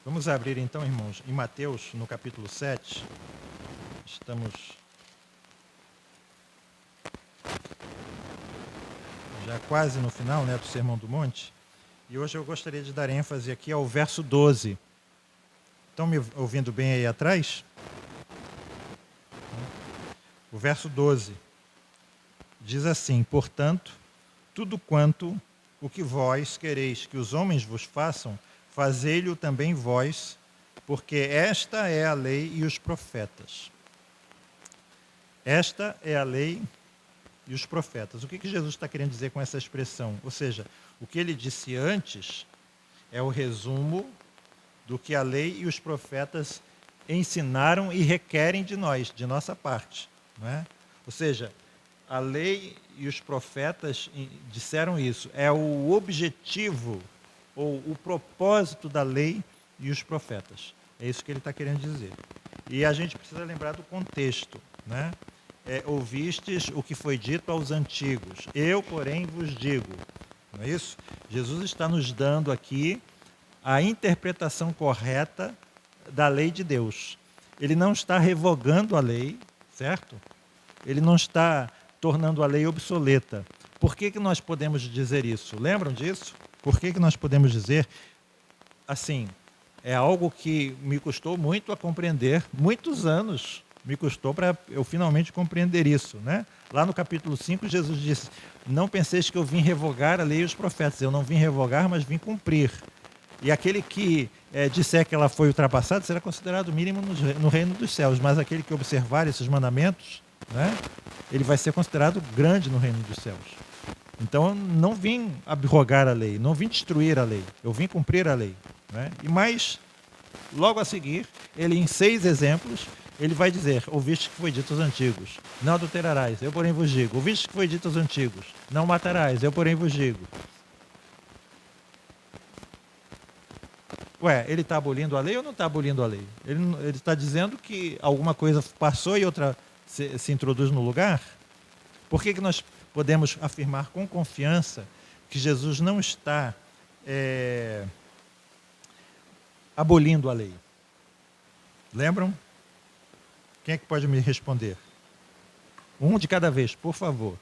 Vamos abrir então, irmãos, em Mateus, no capítulo 7. Estamos já quase no final, do Sermão do Monte. E hoje eu gostaria de dar ênfase aqui ao verso 12. Estão me ouvindo bem aí atrás? O verso 12 diz assim: portanto, tudo quanto o que vós quereis que os homens vos façam, fazei-lhe também vós, porque esta é a lei e os profetas. Esta é a lei e os profetas. O que Jesus está querendo dizer com essa expressão? Ou seja, o que ele disse antes é o resumo do que a lei e os profetas ensinaram e requerem de nós, de nossa parte. Não é? Ou seja, a lei e os profetas disseram isso. É o objetivo ou o propósito da lei e os profetas. É isso que ele está querendo dizer. E a gente precisa lembrar do contexto. Né? Ouvistes o que foi dito aos antigos. Eu, porém, vos digo. Não é isso? Jesus está nos dando aqui a interpretação correta da lei de Deus. Ele não está revogando a lei, certo? Ele não está tornando a lei obsoleta. Por que nós podemos dizer isso? Lembram disso? Por que nós podemos dizer assim? É algo que me custou muito a compreender, muitos anos me custou para eu finalmente compreender isso. Né? Lá no capítulo 5, Jesus disse: não penseis que eu vim revogar a lei e os profetas. Eu não vim revogar, mas vim cumprir. E aquele que disser que ela foi ultrapassada será considerado mínimo no reino dos céus, mas aquele que observar esses mandamentos, né, ele vai ser considerado grande no reino dos céus. Então, não vim abrogar a lei, não vim destruir a lei, eu vim cumprir a lei. Né? E mais, logo a seguir, ele em 6 exemplos, ele vai dizer: ouviste que foi dito aos antigos, não adulterarás, eu porém vos digo. Ouviste que foi dito aos antigos, não matarás, eu porém vos digo. Ué, ele está abolindo a lei ou não está abolindo a lei? Ele está dizendo que alguma coisa passou e outra se introduz no lugar? Por que nós podemos afirmar com confiança que Jesus não está abolindo a lei? Lembram? Quem é que pode me responder? Um de cada vez, por favor.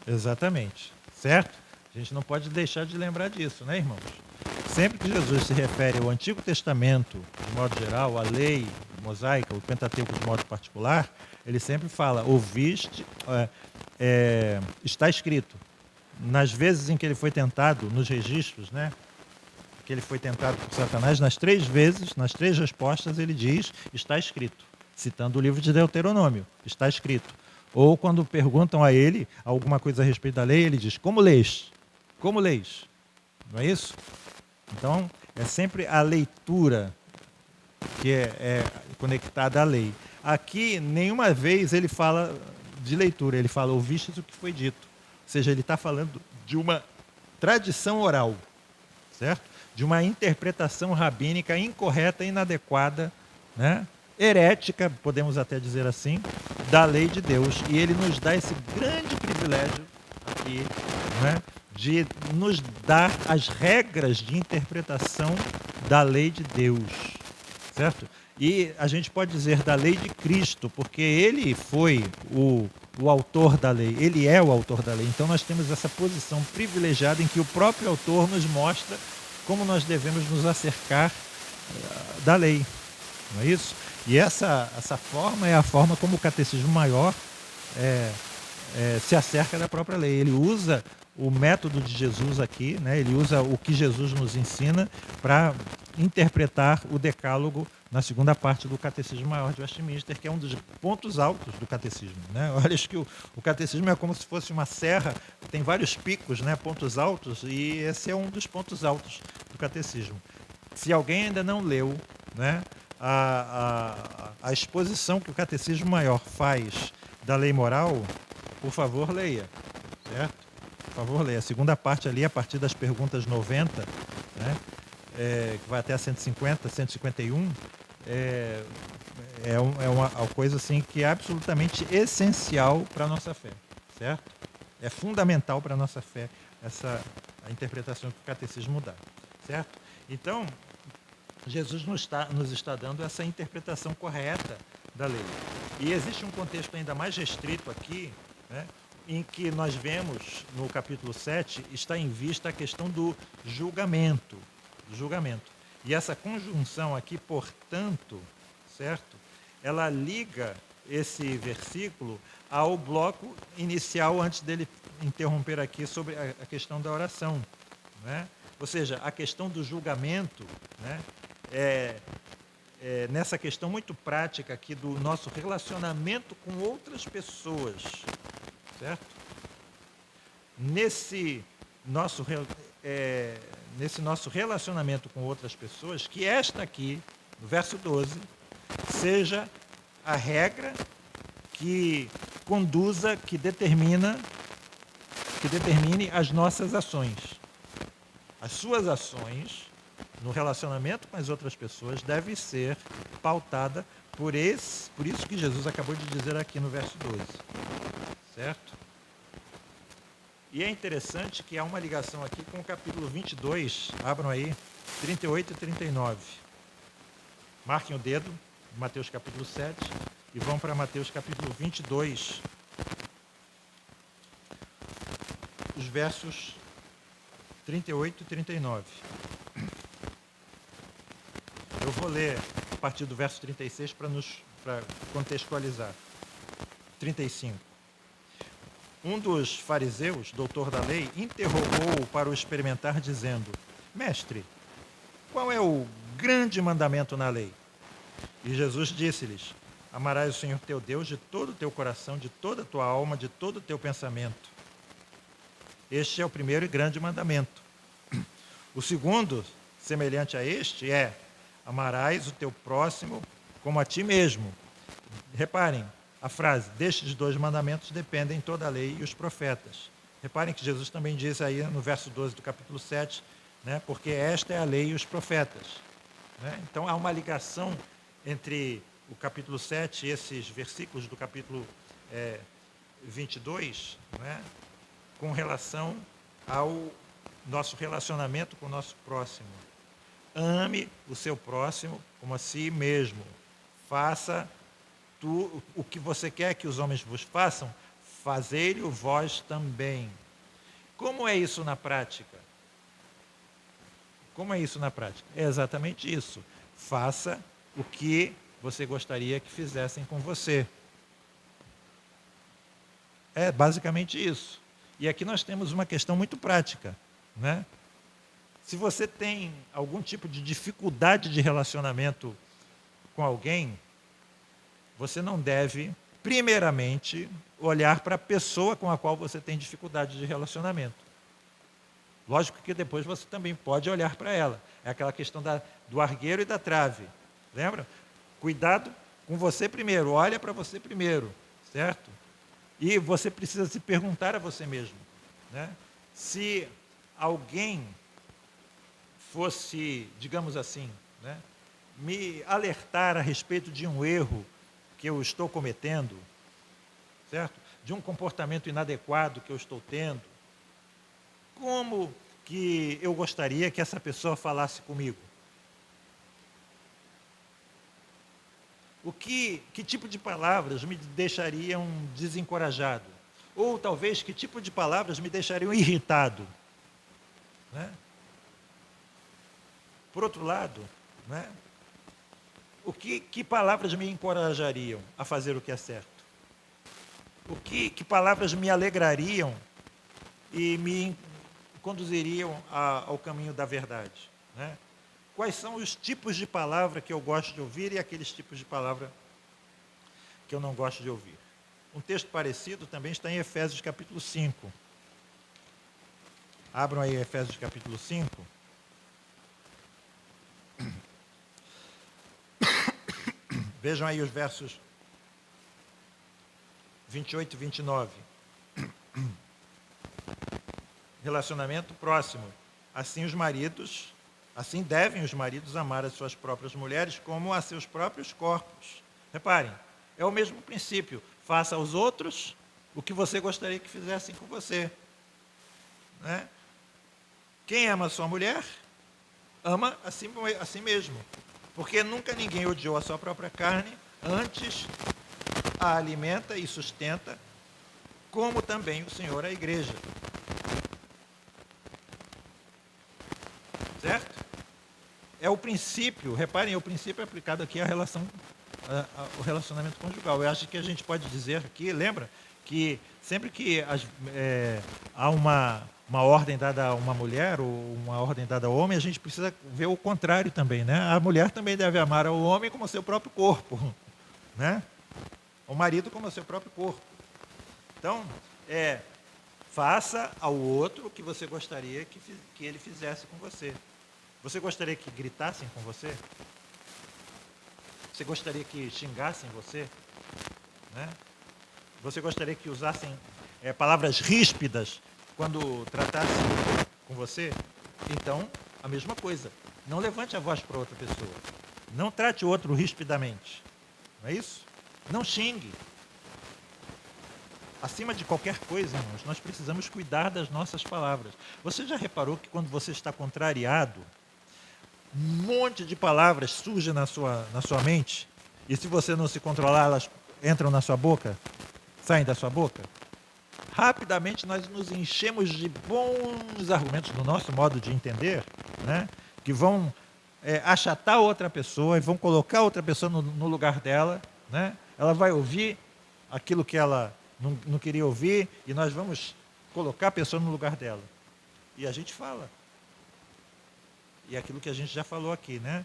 Exatamente. Certo? A gente não pode deixar de lembrar disso, né, irmãos? Sempre que Jesus se refere ao Antigo Testamento, de modo geral, a lei mosaica, o Pentateuco de modo particular, ele sempre fala: ouviste, está escrito. Nas vezes em que ele foi tentado, nos registros, né, que ele foi tentado por Satanás, nas 3 vezes, nas 3 respostas, ele diz: está escrito, citando o livro de Deuteronômio, está escrito. Ou quando perguntam a ele alguma coisa a respeito da lei, ele diz: como lês? Como lês? Não é isso? Então, é sempre a leitura que é conectada à lei. Aqui, nenhuma vez ele fala de leitura, ele fala: ouvistes o que foi dito. Ou seja, ele está falando de uma tradição oral, certo? De uma interpretação rabínica incorreta, inadequada, né? Herética, podemos até dizer assim, da lei de Deus. E ele nos dá esse grande privilégio aqui, né, de nos dar as regras de interpretação da lei de Deus, certo? E a gente pode dizer da lei de Cristo, porque ele foi o autor da lei, ele é o autor da lei. Então nós temos essa posição privilegiada em que o próprio autor nos mostra como nós devemos nos acercar da lei, não é isso? E essa forma é a forma como o Catecismo Maior se acerca da própria lei. Ele usa o método de Jesus aqui, né? Ele usa o que Jesus nos ensina para interpretar o decálogo na segunda parte do Catecismo Maior de Westminster, que é um dos pontos altos do catecismo. Né? Olha, acho que o catecismo é como se fosse uma serra, tem vários picos, né? Pontos altos, e esse é um dos pontos altos do catecismo. Se alguém ainda não leu, né, a exposição que o Catecismo Maior faz da lei moral, por favor, leia. Certo? Por favor, leia. A segunda parte ali, a partir das perguntas 90, né, que vai até a 150, 151, é uma coisa assim, que é absolutamente essencial para a nossa fé. Certo? É fundamental para a nossa fé a interpretação que o catecismo dá, certo? Então, Jesus nos está dando essa interpretação correta da lei. E existe um contexto ainda mais restrito aqui, né, em que nós vemos, no capítulo 7, está em vista a questão do julgamento. E essa conjunção aqui, portanto, certo? Ela liga esse versículo ao bloco inicial, antes dele interromper aqui sobre a questão da oração, né? Ou seja, a questão do julgamento, né, nessa questão muito prática aqui do nosso relacionamento com outras pessoas, certo? Nesse nosso relacionamento com outras pessoas, que esta aqui, no verso 12, seja a regra que conduza, que determine as nossas ações. As suas ações no relacionamento com as outras pessoas devem ser pautada por isso que Jesus acabou de dizer aqui no verso 12. Certo? E é interessante que há uma ligação aqui com o capítulo 22, abram aí, 38 e 39. Marquem o dedo, Mateus capítulo 7, e vão para Mateus capítulo 22, os versos 38 e 39. Eu vou ler a partir do verso 36 para contextualizar. 35. Um dos fariseus, doutor da lei, interrogou-o para o experimentar, dizendo: Mestre, qual é o grande mandamento na lei? E Jesus disse-lhes: Amarás o Senhor teu Deus de todo o teu coração, de toda a tua alma, de todo o teu pensamento. Este é o primeiro e grande mandamento. O segundo, semelhante a este, é: amarás o teu próximo como a ti mesmo. Reparem, a frase, destes dois mandamentos dependem toda a lei e os profetas. Reparem que Jesus também diz aí no verso 12 do capítulo 7, né, porque esta é a lei e os profetas. Né? Então há uma ligação entre o capítulo 7 e esses versículos do capítulo 22, né, com relação ao nosso relacionamento com o nosso próximo. Ame o seu próximo como a si mesmo. Faça o que você quer que os homens vos façam, fazei-o vós também. Como é isso na prática? Como é isso na prática? É exatamente isso. Faça o que você gostaria que fizessem com você. É basicamente isso. E aqui nós temos uma questão muito prática, né? Se você tem algum tipo de dificuldade de relacionamento com alguém, você não deve, primeiramente, olhar para a pessoa com a qual você tem dificuldade de relacionamento. Lógico que depois você também pode olhar para ela. É aquela questão do argueiro e da trave. Lembra? Cuidado com você primeiro, olha para você primeiro, certo? E você precisa se perguntar a você mesmo, né? Se alguém fosse, digamos assim, né, me alertar a respeito de um erro que eu estou cometendo, certo? De um comportamento inadequado que eu estou tendo, como que eu gostaria que essa pessoa falasse comigo? Que tipo de palavras me deixariam desencorajado? Ou talvez que tipo de palavras me deixariam irritado? Né? Por outro lado, né, que palavras me encorajariam a fazer o que é certo? Que palavras me alegrariam e me conduziriam ao caminho da verdade? Né? Quais são os tipos de palavra que eu gosto de ouvir e aqueles tipos de palavra que eu não gosto de ouvir? Um texto parecido também está em Efésios capítulo 5. Abram aí Efésios capítulo 5. Vejam aí os versos 28 e 29. Relacionamento próximo. Assim devem os maridos amar as suas próprias mulheres como a seus próprios corpos. Reparem, é o mesmo princípio. Faça aos outros o que você gostaria que fizessem com você. Né? Quem ama a sua mulher, ama a si mesmo. Porque nunca ninguém odiou a sua própria carne, antes a alimenta e sustenta, como também o Senhor a igreja. Certo? É o princípio, reparem, o princípio aplicado aqui à relação, ao relacionamento conjugal. Eu acho que a gente pode dizer aqui, lembra, que sempre que há uma ordem dada a uma mulher ou uma ordem dada ao homem, a gente precisa ver o contrário também, né? A mulher também deve amar ao homem como o seu próprio corpo, né? O marido como o seu próprio corpo. Então, faça ao outro o que você gostaria que ele fizesse com você. Você gostaria que gritassem com você? Você gostaria que xingassem você? Né? Você gostaria que usassem palavras ríspidas quando tratassem com você? Então, a mesma coisa. Não levante a voz para outra pessoa. Não trate o outro rispidamente. Não é isso? Não xingue. Acima de qualquer coisa, irmãos, nós precisamos cuidar das nossas palavras. Você já reparou que quando você está contrariado, um monte de palavras surgem na sua mente, e se você não se controlar, elas entram na sua boca, saem da sua boca? Rapidamente nós nos enchemos de bons argumentos, no nosso modo de entender, né? Que vão achatar outra pessoa e vão colocar outra pessoa no lugar dela, né? Ela vai ouvir aquilo que ela não queria ouvir, e nós vamos colocar a pessoa no lugar dela. E a gente fala. E é aquilo que a gente já falou aqui, né?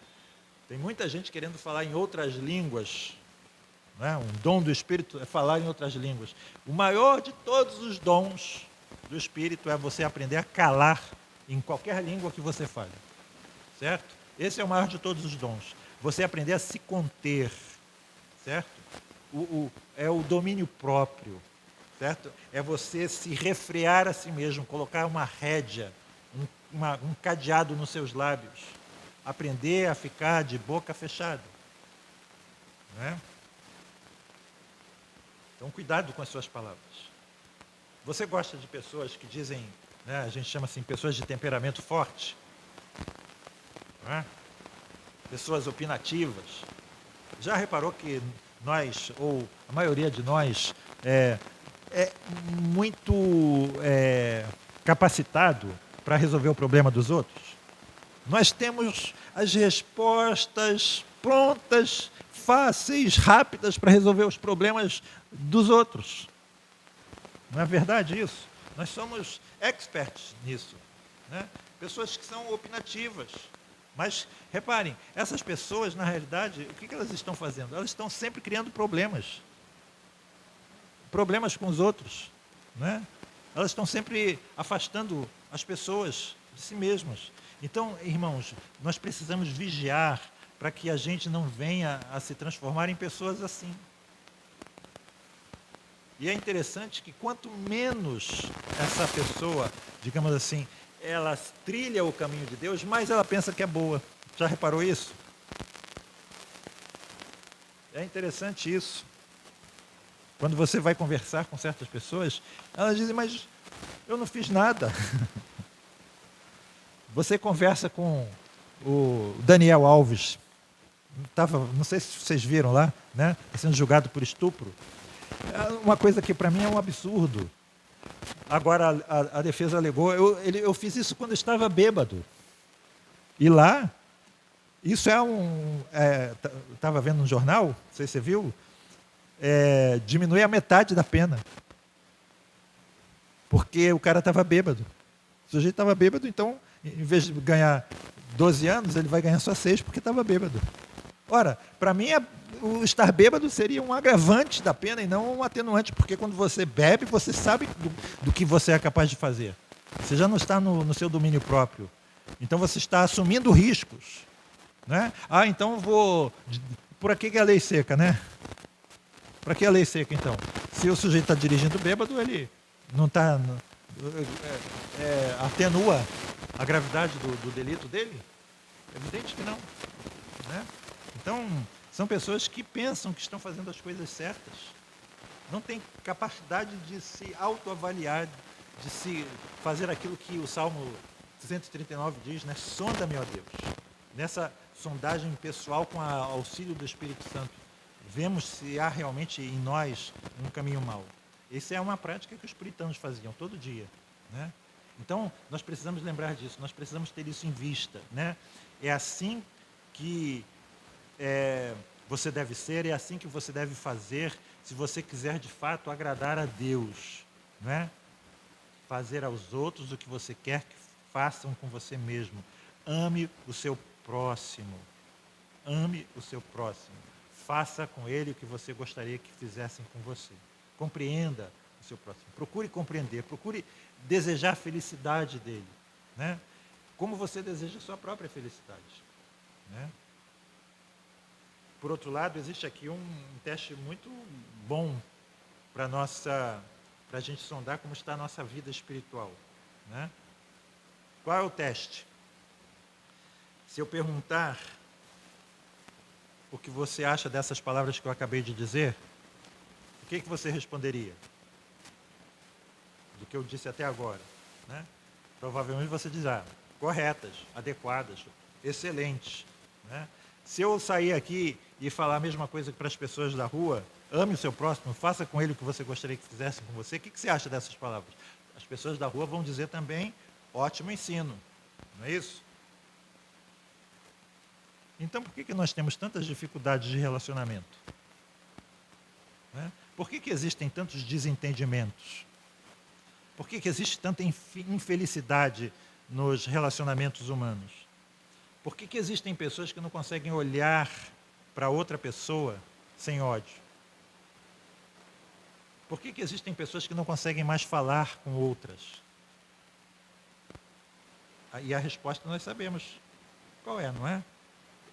Tem muita gente querendo falar em outras línguas, né? Um dom do Espírito é falar em outras línguas. O maior de todos os dons do Espírito é você aprender a calar em qualquer língua que você fale. Certo? Esse é o maior de todos os dons. Você aprender a se conter. Certo? É o domínio próprio. Certo? É você se refrear a si mesmo, colocar uma rédea, um cadeado nos seus lábios. Aprender a ficar de boca fechada. Né? Então, cuidado com as suas palavras. Você gosta de pessoas que dizem, né, a gente chama assim, pessoas de temperamento forte? Né? Pessoas opinativas. Já reparou que nós, ou a maioria de nós, é muito capacitado para resolver o problema dos outros? Nós temos as respostas prontas, fáceis, rápidas para resolver os problemas dos outros. Não é verdade isso? Nós somos experts nisso. Né? Pessoas que são opinativas. Mas, reparem, essas pessoas, na realidade, o que elas estão fazendo? Elas estão sempre criando problemas. Problemas com os outros. Né? Elas estão sempre afastando as pessoas de si mesmas. Então, irmãos, nós precisamos vigiar para que a gente não venha a se transformar em pessoas assim. E é interessante que quanto menos essa pessoa, digamos assim, ela trilha o caminho de Deus, mais ela pensa que é boa. Já reparou isso? É interessante isso. Quando você vai conversar com certas pessoas, elas dizem, mas eu não fiz nada. Você conversa com o Daniel Alves, não sei se vocês viram lá, né? Sendo julgado por estupro. É uma coisa que para mim é um absurdo. Agora a defesa alegou, eu fiz isso quando estava bêbado. E lá, isso estava vendo no jornal, não sei se você viu, diminui a metade da pena. Porque o cara estava bêbado. O sujeito estava bêbado, então, em vez de ganhar 12 anos, ele vai ganhar só 6 porque estava bêbado. Ora, para mim, o estar bêbado seria um agravante da pena e não um atenuante, porque quando você bebe, você sabe do que você é capaz de fazer. Você já não está no seu domínio próprio. Então, você está assumindo riscos. Né? Então por aqui que é a lei seca, né? Para que a lei seca, então? Se o sujeito está dirigindo bêbado, ele não está... atenua a gravidade do delito dele? É evidente que não. Né? Então, são pessoas que pensam que estão fazendo as coisas certas. não tem capacidade de se autoavaliar, de se fazer aquilo que o Salmo 139 diz, né? Sonda-me, ó Deus. Nessa sondagem pessoal com o auxílio do Espírito Santo, vemos se há realmente em nós um caminho mau. Essa é uma prática que os puritanos faziam todo dia, né? Então, nós precisamos lembrar disso, nós precisamos ter isso em vista, né? É assim que você deve ser, é assim que você deve fazer, se você quiser de fato agradar a Deus, né? Fazer aos outros o que você quer que façam com você mesmo. Ame o seu próximo. Ame o seu próximo. Faça com ele o que você gostaria que fizessem com você. Compreenda o seu próximo. Procure compreender, procure desejar a felicidade dele, né? Como você deseja a sua própria felicidade, né? Por outro lado, existe aqui um teste muito bom para a gente sondar como está a nossa vida espiritual, né? Qual é o teste? Se eu perguntar o que você acha dessas palavras que eu acabei de dizer, o que você responderia? Do que eu disse até agora, né? Provavelmente você dirá, corretas, adequadas, excelentes, né? Se eu sair aqui e falar a mesma coisa para as pessoas da rua, ame o seu próximo, faça com ele o que você gostaria que fizessem com você, o que você acha dessas palavras? As pessoas da rua vão dizer também, ótimo ensino, não é isso? Então, por que nós temos tantas dificuldades de relacionamento? Né? Por que existem tantos desentendimentos? Por que existe tanta infelicidade nos relacionamentos humanos? Por que existem pessoas que não conseguem olhar para outra pessoa sem ódio? Por que existem pessoas que não conseguem mais falar com outras? E a resposta nós sabemos qual é, não é?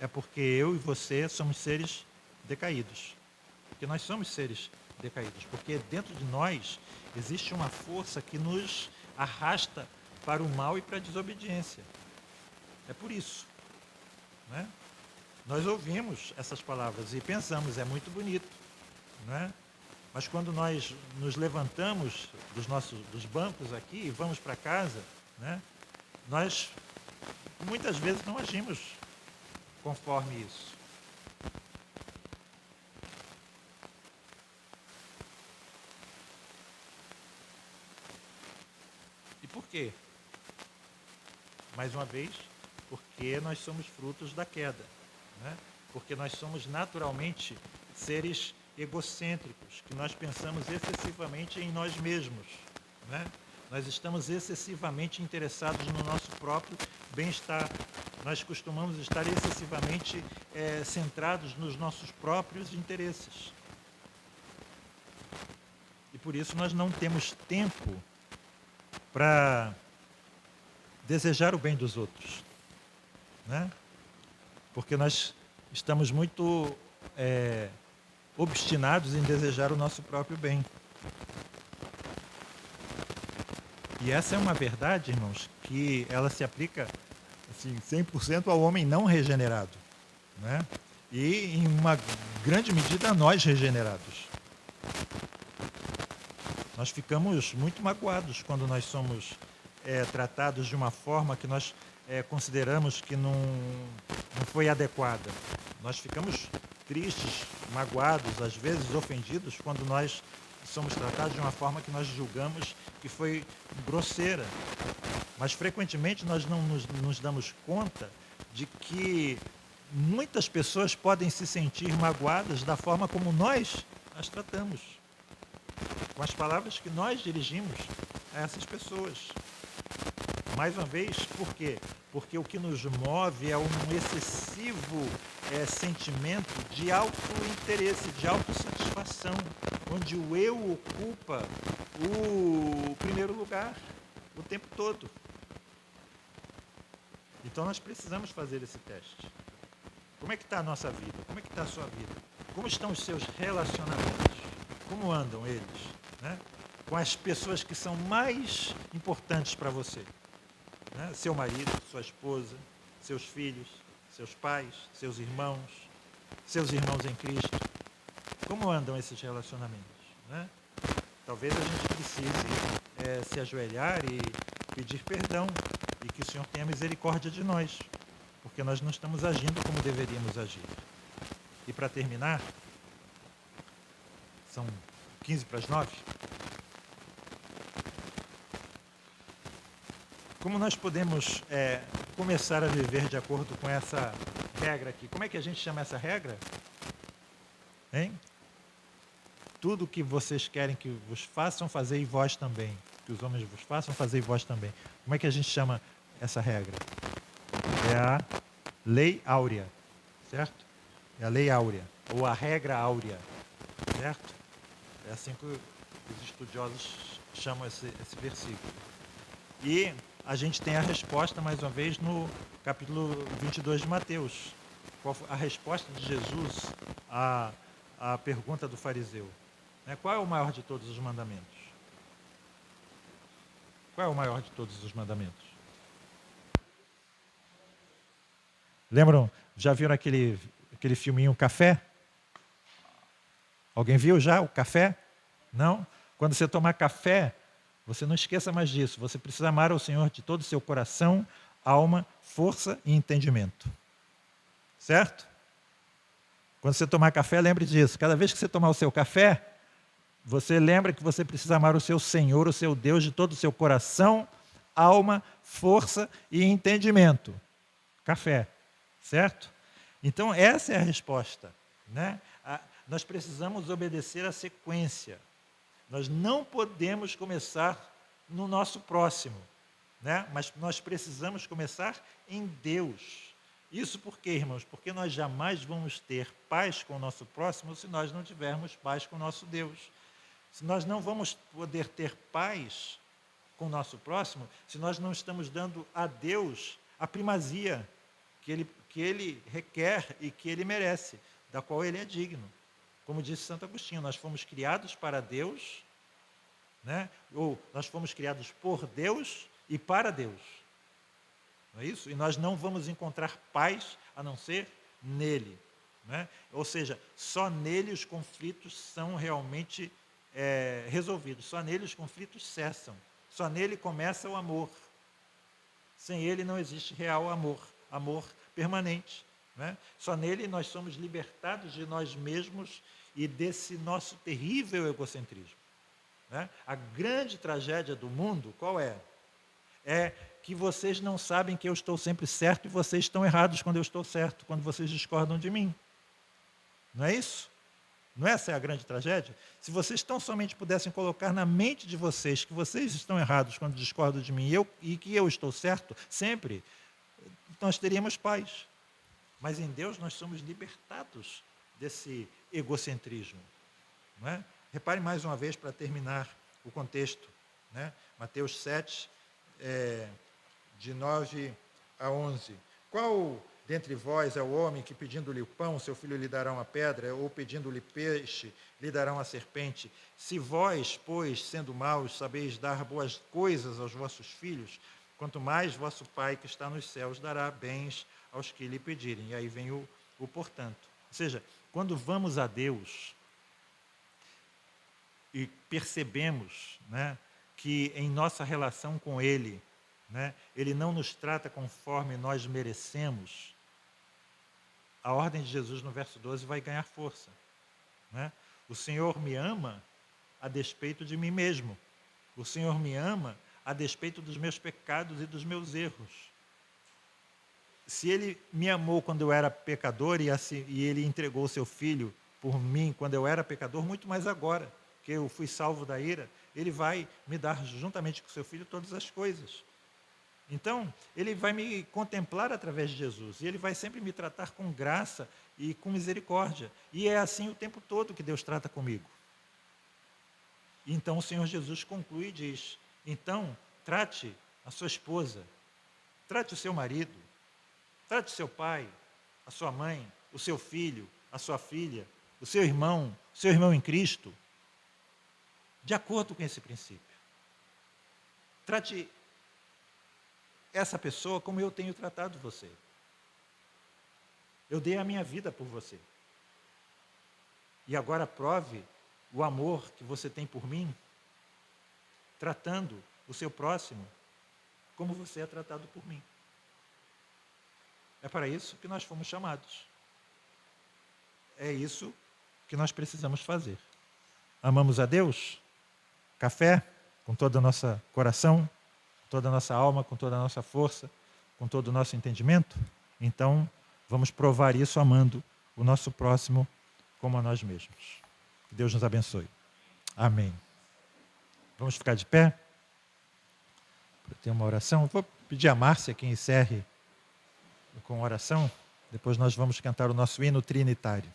É porque eu e você somos seres decaídos. Porque nós somos seres decaídos. Porque dentro de nós existe uma força que nos arrasta para o mal e para a desobediência. É por isso, né? Nós ouvimos essas palavras e pensamos, é muito bonito, né? Mas quando nós nos levantamos dos bancos aqui e vamos para casa, né? Nós muitas vezes não agimos conforme isso. E por quê? Mais uma vez, porque nós somos frutos da queda, né? Porque nós somos naturalmente seres egocêntricos, que nós pensamos excessivamente em nós mesmos, né? Nós estamos excessivamente interessados no nosso próprio bem-estar. Nós costumamos estar excessivamente centrados nos nossos próprios interesses. E por isso nós não temos tempo para desejar o bem dos outros, né? Porque nós estamos muito obstinados em desejar o nosso próprio bem. E essa é uma verdade, irmãos, que ela se aplica assim, 100% ao homem não regenerado, né? E em uma grande medida a nós regenerados. Nós ficamos muito magoados quando nós somos tratados de uma forma que nós consideramos que não foi adequada. Nós ficamos tristes, magoados, às vezes ofendidos, quando nós somos tratados de uma forma que nós julgamos que foi grosseira. Mas frequentemente nós não nos damos conta de que muitas pessoas podem se sentir magoadas da forma como nós as tratamos, com as palavras que nós dirigimos a essas pessoas. Mais uma vez, por quê? Porque o que nos move é um excessivo sentimento de autointeresse, de autossatisfação, onde o eu ocupa o primeiro lugar o tempo todo. Então nós precisamos fazer esse teste. Como é que está a nossa vida? Como é que está a sua vida? Como estão os seus relacionamentos? Como andam eles, né? Com as pessoas que são mais importantes para você, né? Seu marido, sua esposa, seus filhos, seus pais, seus irmãos em Cristo. Como andam esses relacionamentos, né? Talvez a gente precise se ajoelhar e pedir perdão e que o Senhor tenha misericórdia de nós, porque nós não estamos agindo como deveríamos agir. E para terminar, são 15 para as 9. Como nós podemos começar a viver de acordo com essa regra aqui? Como é que a gente chama essa regra? Hein? Tudo que vocês querem que vos façam, fazei vós também. Que os homens vos façam, fazei vós também. Como é que a gente chama essa regra? É a lei áurea, certo? É a lei áurea, ou a regra áurea, certo? É assim que os estudiosos chamam esse versículo. E a gente tem a resposta, mais uma vez, no capítulo 22 de Mateus. Qual foi a resposta de Jesus à pergunta do fariseu? Qual é o maior de todos os mandamentos? Qual é o maior de todos os mandamentos? Lembram? Já viram aquele filminho Café? Alguém viu já o Café? Não? Quando você tomar café, você não esqueça mais disso. Você precisa amar ao Senhor de todo o seu coração, alma, força e entendimento. Certo? Quando você tomar café, lembre disso. Cada vez que você tomar o seu café, você lembra que você precisa amar o seu Senhor, o seu Deus, de todo o seu coração, alma, força e entendimento. Café. Certo? Então, essa é a resposta, né? Nós precisamos obedecer a sequência. Nós não podemos começar no nosso próximo, né? Mas nós precisamos começar em Deus. Isso por quê, irmãos? Porque nós jamais vamos ter paz com o nosso próximo se nós não tivermos paz com o nosso Deus. Se nós não vamos poder ter paz com o nosso próximo se nós não estamos dando a Deus a primazia que ele requer e que ele merece, da qual ele é digno. Como disse Santo Agostinho, nós fomos criados para Deus, né? Ou nós fomos criados por Deus e para Deus. Não é isso? E nós não vamos encontrar paz a não ser nele. Né? Ou seja, só nele os conflitos são realmente resolvidos, só nele os conflitos cessam, só nele começa o amor. Sem ele não existe real amor permanente. Né? Só nele nós somos libertados de nós mesmos e desse nosso terrível egocentrismo. Né? A grande tragédia do mundo, qual é? É que vocês não sabem que eu estou sempre certo e vocês estão errados quando eu estou certo, quando vocês discordam de mim. Não é isso? Não essa é a grande tragédia? Se vocês tão somente pudessem colocar na mente de vocês que vocês estão errados quando discordam de mim e que eu estou certo sempre, nós teríamos paz. Mas em Deus nós somos libertados desse egocentrismo. Não é? Repare mais uma vez para terminar o contexto. Né? Mateus 7, de 9 a 11. Qual dentre vós é o homem que, pedindo-lhe o pão, seu filho lhe dará uma pedra, ou pedindo-lhe peixe, lhe dará uma serpente? Se vós, pois, sendo maus, sabeis dar boas coisas aos vossos filhos, quanto mais vosso Pai que está nos céus dará bens aos que lhe pedirem. E aí vem o portanto. Ou seja, quando vamos a Deus e percebemos, né, que em nossa relação com Ele, né, Ele não nos trata conforme nós merecemos, a ordem de Jesus no verso 12 vai ganhar força. Né? O Senhor me ama a despeito de mim mesmo. O Senhor me ama a despeito dos meus pecados e dos meus erros. Se Ele me amou quando eu era pecador e Ele entregou o seu Filho por mim quando eu era pecador, muito mais agora, que eu fui salvo da ira, Ele vai me dar juntamente com o seu Filho todas as coisas. Então, Ele vai me contemplar através de Jesus, e Ele vai sempre me tratar com graça e com misericórdia. E é assim o tempo todo que Deus trata comigo. Então o Senhor Jesus conclui e diz, então, trate a sua esposa, trate o seu marido, trate o seu pai, a sua mãe, o seu filho, a sua filha, o seu irmão em Cristo, de acordo com esse princípio. Trate essa pessoa como eu tenho tratado você. Eu dei a minha vida por você. E agora prove o amor que você tem por mim, tratando o seu próximo como você é tratado por mim. É para isso que nós fomos chamados. É isso que nós precisamos fazer. Amamos a Deus? Café, com todo o nosso coração, com toda a nossa alma, com toda a nossa força, com todo o nosso entendimento? Então, vamos provar isso amando o nosso próximo como a nós mesmos. Que Deus nos abençoe. Amém. Vamos ficar de pé? Para ter uma oração. Vou pedir a Márcia que encerre com oração. Depois nós vamos cantar o nosso hino trinitário.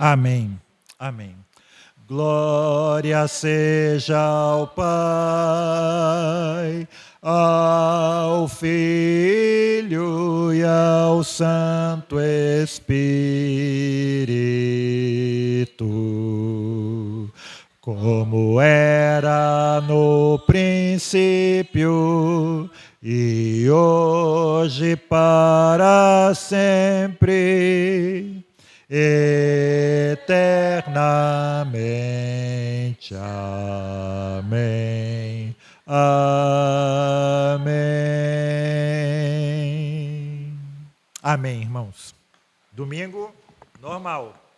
Amém. Amém. Glória seja ao Pai, ao Filho e ao Santo Espírito, como era no princípio e hoje para sempre, eternamente. Amém. Amém. Amém, irmãos. Domingo normal.